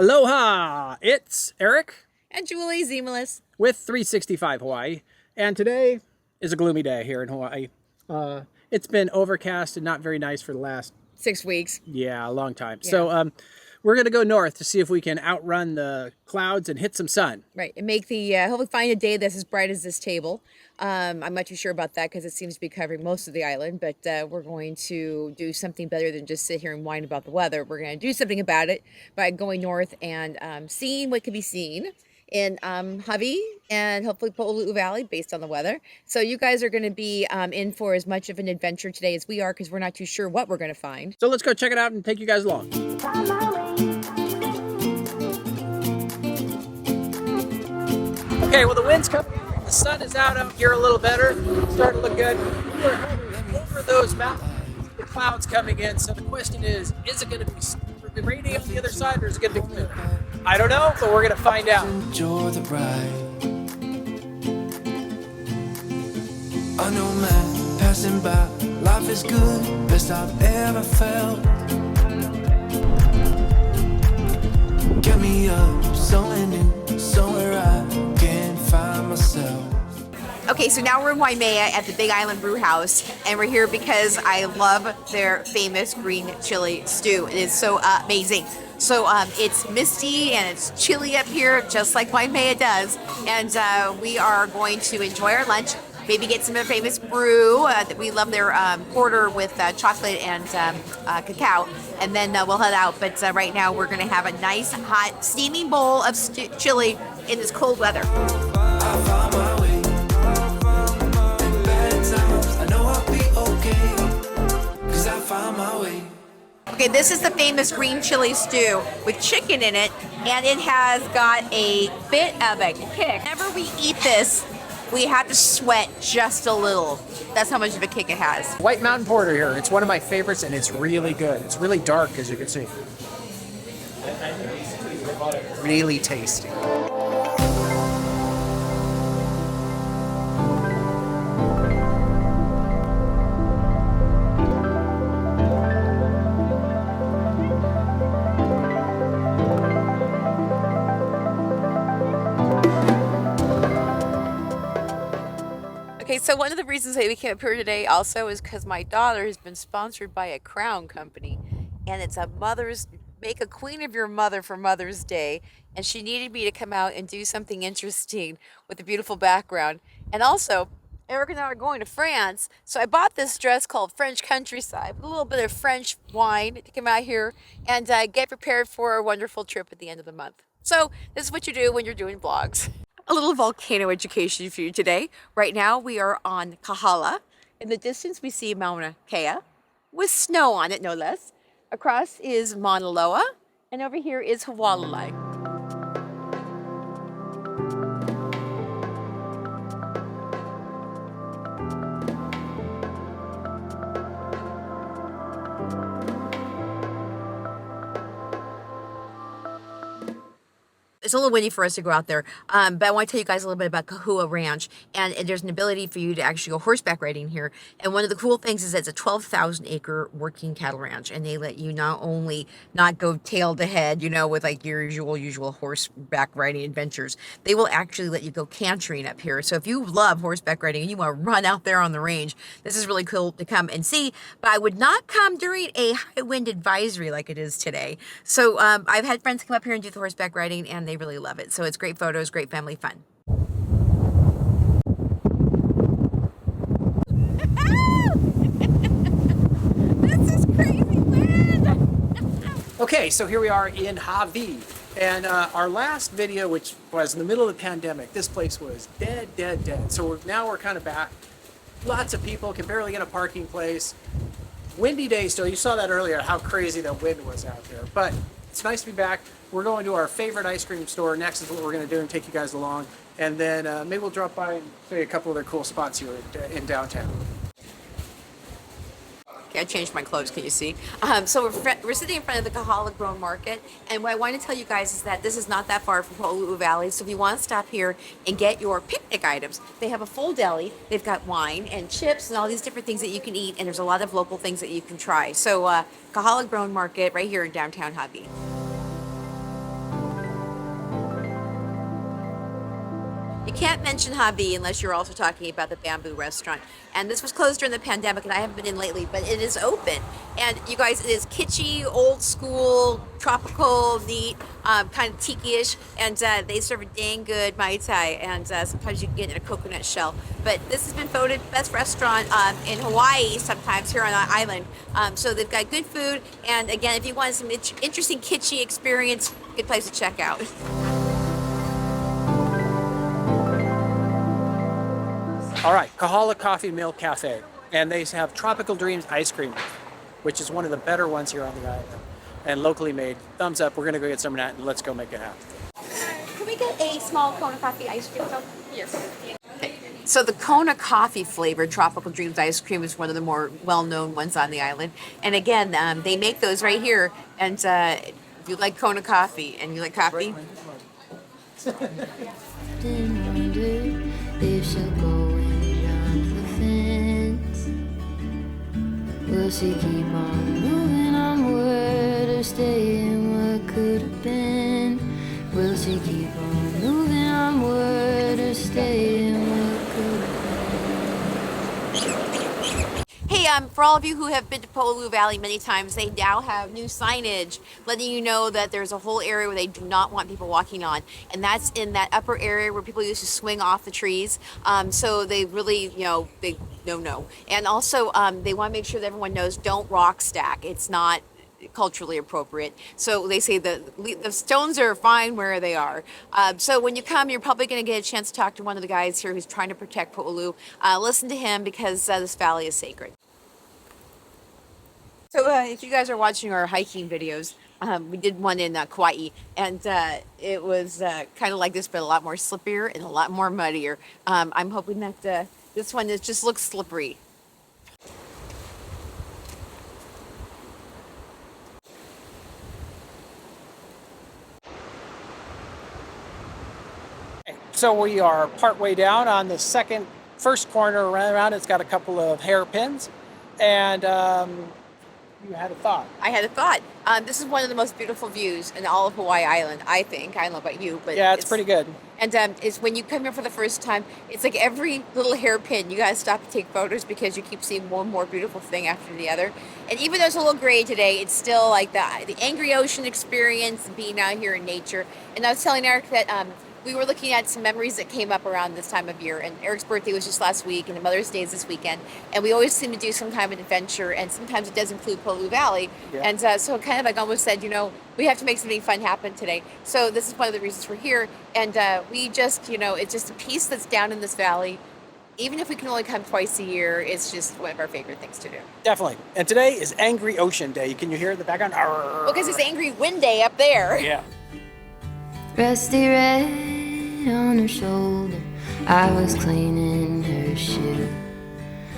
Aloha! It's Eric And Julie Zemelis with 365 Hawaii, and today is a gloomy day here in Hawaii. It's been overcast and not very nice for the last 6 weeks. a long time. Yeah. So we're gonna go north to see if we can outrun the clouds and hit some sun. Right, and make the hopefully find a day that's as bright as this table. I'm not too sure about that because it seems to be covering most of the island, but we're going to do something better than just sit here and whine about the weather. We're going to do something about it by going north and seeing what can be seen in Hawi and hopefully Pololu Valley based on the weather. So you guys are going to be in for as much of an adventure today as we are because we're not too sure what we're going to find. So let's go check it out and take you guys along. Okay, well the wind's coming out. The sun is out here a little better. It's starting to look good. We're hovering over those mountains. The clouds coming in. So the question is it going to be rainy on the other side or is it going to be clear? I don't know, but we're going to find out. Enjoy the ride. I know, man, passing by. Life is good, best I've ever felt. Get me up, somewhere new, somewhere I can find myself. Okay, so now we're in Waimea at the Big Island Brew House, and we're here because I love their famous green chili stew. It is so amazing. So it's misty and it's chilly up here, just like Waimea does. And we are going to enjoy our lunch, maybe get some of their famous brew. We love their porter with chocolate and cacao. And then we'll head out. But right now we're going to have a nice, hot, steaming bowl of chili in this cold weather. Okay, this is the famous green chili stew with chicken in it, and it has got a bit of a kick. Whenever we eat this, we have to sweat just a little. That's how much of a kick it has. White Mountain Porter here. It's one of my favorites, and it's really good. It's really dark, as you can see. Really tasty. Okay, so one of the reasons that we came up here today also is because my daughter has been sponsored by a crown company, and it's a make a queen of your mother for Mother's Day, and she needed me to come out and do something interesting with a beautiful background. And also, Eric and I are going to France, so I bought this dress called French Countryside, with a little bit of French wine to come out here and get prepared for a wonderful trip at the end of the month. So this is what you do when you're doing vlogs. A little volcano education for you today. Right now we are on Kahala. In the distance we see Mauna Kea with snow on it, no less. Across is Mauna Loa, and over here is Hawaii. It's a little windy for us to go out there, but I want to tell you guys a little bit about Kailua Ranch, and there's an ability for you to actually go horseback riding here. And one of the cool things is that it's a 12,000 acre working cattle ranch, and they let you not only not go tail to head, you know, with like your usual horseback riding adventures, they will actually let you go cantering up here. So if you love horseback riding and you want to run out there on the range, this is really cool to come and see. But I would not come during a high wind advisory like it is today. So I've had friends come up here and do the horseback riding, and they really love it. So it's great photos, great family fun. This is crazy wind. Okay, so here we are in Hawi, and our last video, which was in the middle of the pandemic, this place was dead. So now we're kind of back. Lots of people, can barely get a parking place. Windy day still. You saw that earlier, how crazy the wind was out there. But it's nice to be back. We're going to our favorite ice cream store. Next is what we're going to do and take you guys along. And then maybe we'll drop by and show you a couple other cool spots here in downtown. Okay, I changed my clothes, can you see? So we're sitting in front of the Kailua Grown Market, and what I want to tell you guys is that this is not that far from Pololu Valley, so if you want to stop here and get your picnic items, they have a full deli. They've got wine and chips and all these different things that you can eat, and there's a lot of local things that you can try. So Kailua Grown Market right here in downtown Hawi. You can't mention Hawi unless you're also talking about the bamboo restaurant. And this was closed during the pandemic, and I haven't been in lately, but it is open. And you guys, it is kitschy, old school, tropical, neat, kind of tiki-ish, and they serve a dang good Mai Tai, and sometimes you can get it in a coconut shell. But this has been voted best restaurant in Hawaii, sometimes here on the island. So they've got good food, and again, if you want some interesting kitschy experience, good place to check out. All right, Kahala Coffee Mill Cafe, and they have Tropical Dreams ice cream, which is one of the better ones here on the island, and locally made. Thumbs up. We're gonna go get some of that, and let's go make it happen. Can we get a small Kona coffee ice cream? Yes. So the Kona coffee flavored Tropical Dreams ice cream is one of the more well-known ones on the island. And again, they make those right here. And if you like Kona coffee and you like coffee, Didn't wonder if she'll go and jump the fence. Will she keep on moving onward or stay in what could have been? Will she keep on moving onward or stay in what could have hey, for all of you who have been to Pololu Valley many times, they now have new signage letting you know that there's a whole area where they do not want people walking on. And that's in that upper area where people used to swing off the trees. So they really, they no. And also, they want to make sure that everyone knows don't rock stack. It's not culturally appropriate. So they say the stones are fine where they are. So when you come, you're probably going to get a chance to talk to one of the guys here who's trying to protect Pololu. Listen to him because this valley is sacred. So if you guys are watching our hiking videos, we did one in Kauai, and it was kind of like this, but a lot more slippier and a lot more muddier. I'm hoping that this one just looks slippery. So we are partway down on the first corner around. It's got a couple of hairpins, and you had a thought. I had a thought. This is one of the most beautiful views in all of Hawaii Island, I think. I don't know about you, but Yeah, it's pretty good. And it's when you come here for the first time, it's like every little hairpin, you gotta stop to take photos because you keep seeing one more beautiful thing after the other. And even though it's a little gray today, it's still like the angry ocean experience, being out here in nature. And I was telling Eric that we were looking at some memories that came up around this time of year, and Eric's birthday was just last week, and Mother's Day is this weekend, and we always seem to do some kind of an adventure, and sometimes it does include Pololu Valley, Yeah. and so kind of like almost said, we have to make something fun happen today. So this is one of the reasons we're here, and we just, it's just a piece that's down in this valley. Even if we can only come twice a year, it's just one of our favorite things to do. Definitely. And today is Angry Ocean Day. Can you hear it in the background? Well, because it's Angry Wind Day up there. Yeah. Rusty red on her shoulder, I was cleaning her shoe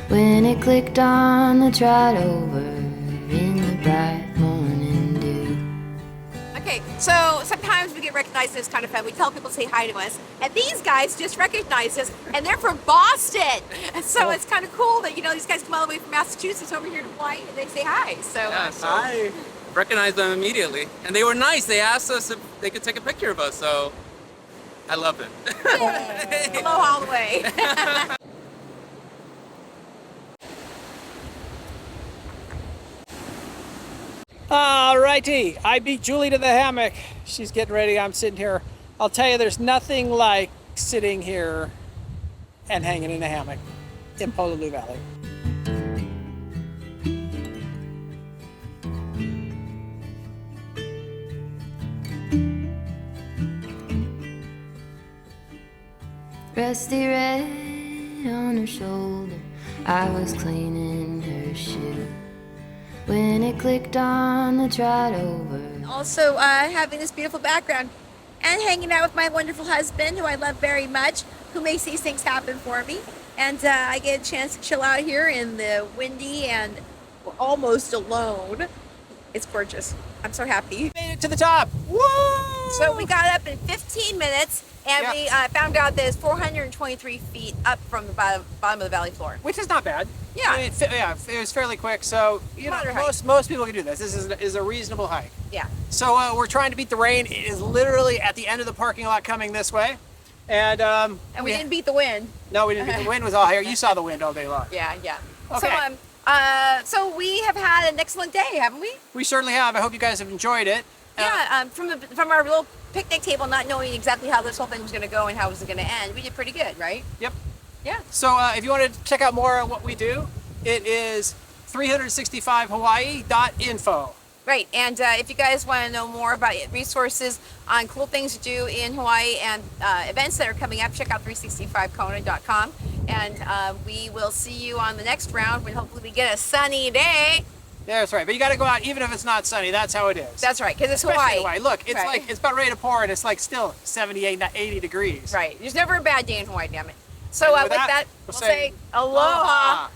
when it clicked on the trot over in the bright morning dew. Okay, so sometimes we get recognized as kind of fun. We tell people to say hi to us, and these guys just recognized us, and they're from Boston. And so it's kind of cool that these guys come all the way from Massachusetts over here to Hawaii, and they say hi. So, Hi. Recognized them immediately, and they were nice. They asked us if they could take a picture of us, so I loved it. hello all the way. All righty. I beat Julie to the hammock. She's getting ready. I'm sitting here. I'll tell you, there's nothing like sitting here and hanging in a hammock in Pololu Valley. Rusty red on her shoulder, I was cleaning her shoe when it clicked on the trot over. Also, having this beautiful background and hanging out with my wonderful husband, who I love very much, who makes these things happen for me. And I get a chance to chill out here in the windy and we're almost alone. It's gorgeous. I'm so happy. Made it to the top. Woo! So we got up in 15 minutes, and we found out that it's 423 feet up from the bottom of the valley floor. Which is not bad. Yeah. It was fairly quick. So Moderate hike. most people can do this. This is a reasonable hike. Yeah. So we're trying to beat the rain. It is literally at the end of the parking lot coming this way. And And we didn't beat the wind. No, we didn't. The wind was all here. You saw the wind all day long. Yeah, yeah. Okay. So we have had an excellent day, haven't we? We certainly have. I hope you guys have enjoyed it. Yeah. From our little picnic table, not knowing exactly how this whole thing was going to go and how it was going to end, we did pretty good, right? Yep. Yeah. So if you want to check out more of what we do, it is 365hawaii.info. Right, and if you guys want to know more about resources on cool things to do in Hawaii and events that are coming up, check out 365kona.com. And we will see you on the next round when hopefully we get a sunny day. Yeah, that's right. But you got to go out even if it's not sunny. That's how it is. That's right, because it's Especially Hawaii. Hawaii. Look, it's Right. like it's about ready to pour, and it's like still 78, 80 degrees. Right, there's never a bad day in Hawaii, damn it. So And with that, we'll we'll say aloha.